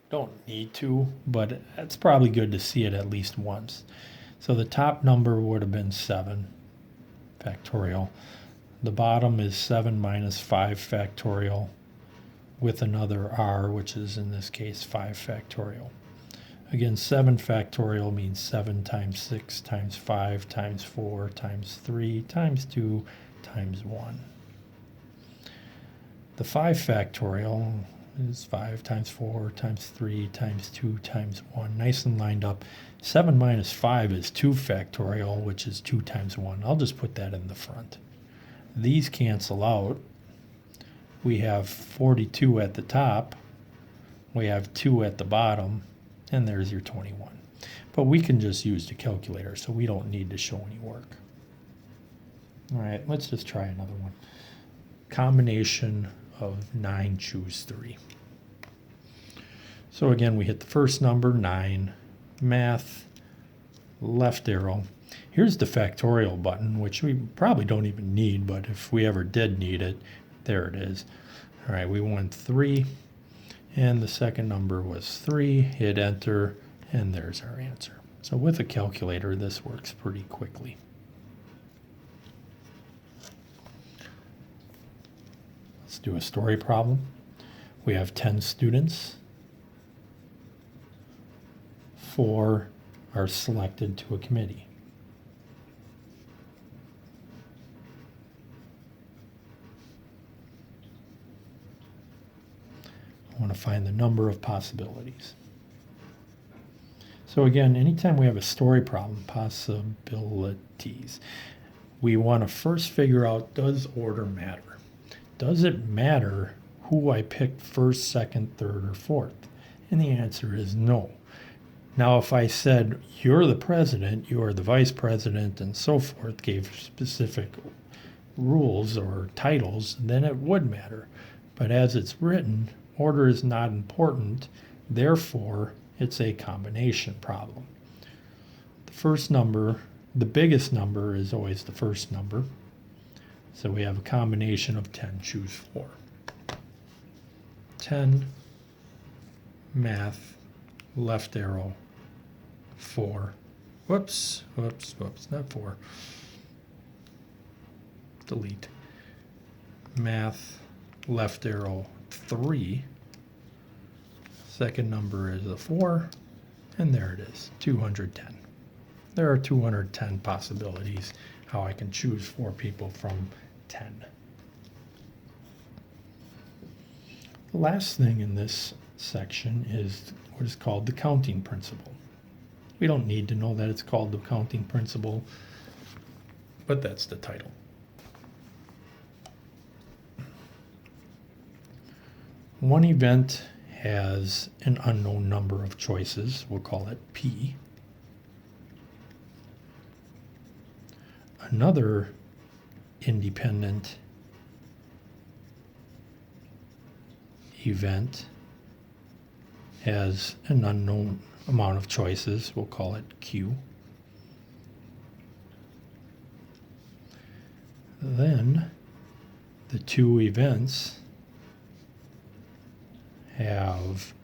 Don't need to, but it's probably good to see it at least once. So the top number would have been 7 factorial. The bottom is 7 minus 5 factorial with another r, which is in this case 5 factorial. Again, 7 factorial means 7 times 6 times 5 times 4 times 3 times 2 times 1. The 5 factorial is 5 times 4 times 3 times 2 times 1. Nice and lined up. 7 minus 5 is 2 factorial, which is 2 times 1. I'll just put that in the front. These cancel out. We have 42 at the top. We have 2 at the bottom. And there's your 21. But we can just use the calculator, so we don't need to show any work. All right, let's just try another one. Combination of 9, choose 3. So again, we hit the first number, 9, math, left arrow. Here's the factorial button, which we probably don't even need, but if we ever did need it, there it is. All right, we went 3, and the second number was 3. Hit enter, and there's our answer. So with a calculator, this works pretty quickly. Let's do a story problem. We have 10 students. 4 are selected to a committee. I want to find the number of possibilities. So again, anytime we have a story problem, possibilities, we want to first figure out, does order matter? Does it matter who I picked first, second, third, or fourth? And the answer is no. Now, if I said, you're the president, you are the vice president, and so forth, gave specific rules or titles, then it would matter. But as it's written, order is not important, therefore it's a combination problem. The first number, the biggest number, is always the first number. So we have a combination of 10, choose 4. 10, math, left arrow, 4. Whoops, not 4. Delete. Math, left arrow, 3. Second number is a 4, and there it is, 210. There are 210 possibilities how I can choose 4 people from 10. The last thing in this section is what is called the counting principle. We don't need to know that it's called the counting principle, but that's the title. One event has an unknown number of choices. We'll call it P. Another independent event has an unknown amount of choices. We'll call it Q. Then the two events have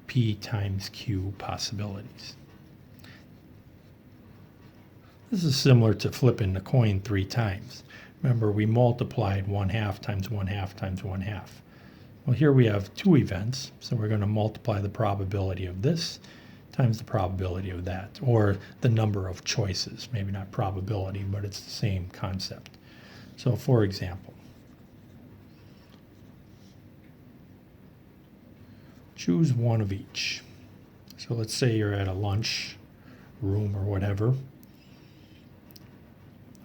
P times Q possibilities. This is similar to flipping the coin 3 times. Remember, we multiplied 1/2 times 1/2 times 1/2. Well, here we have 2 events, so we're going to multiply the probability of this times the probability of that, or the number of choices. Maybe not probability, but it's the same concept. So for example, choose one of each. So let's say you're at a lunch room or whatever,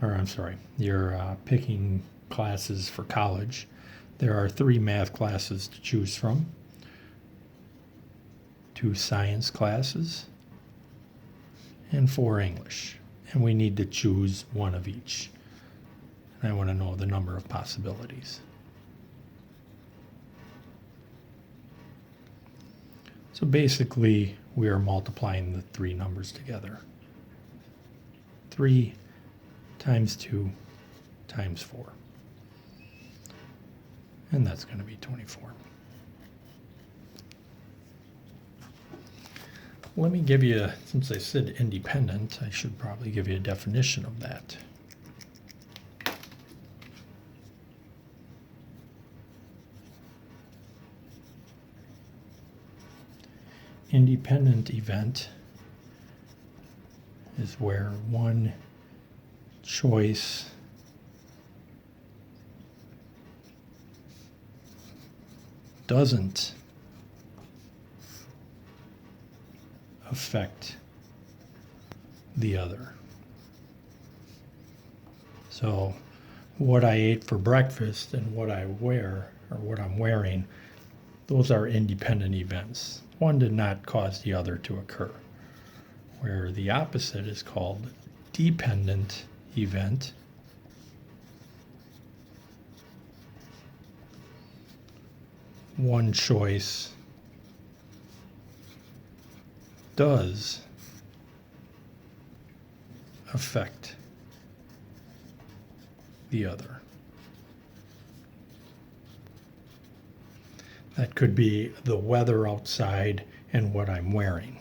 or I'm sorry, you're picking classes for college. There are 3 math classes to choose from, 2 science classes, and 4 English. And we need to choose one of each. And I want to know the number of possibilities. So basically, we are multiplying the 3 numbers together. 3 times 2 times 4. And that's going to be 24. Let me give you, since I said independent, I should probably give you a definition of that. Independent event is where one choice doesn't affect the other. So what I ate for breakfast and what I wear, or what I'm wearing, those are independent events. One did not cause the other to occur. Where the opposite is called dependent event. One choice does affect the other. That could be the weather outside and what I'm wearing.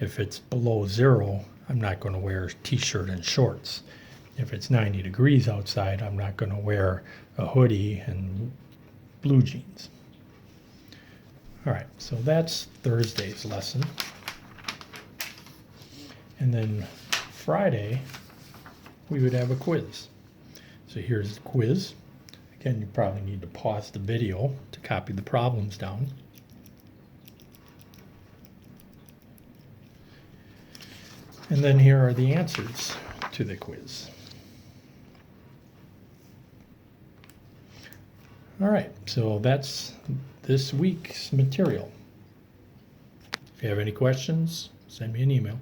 If it's below 0, I'm not going to wear a t-shirt and shorts. If it's 90 degrees outside, I'm not going to wear a hoodie and blue jeans. All right, so that's Thursday's lesson. And then Friday, we would have a quiz. So here's the quiz. Again, you probably need to pause the video to copy the problems down. And then here are the answers to the quiz. All right, so that's this week's material. If you have any questions, send me an email.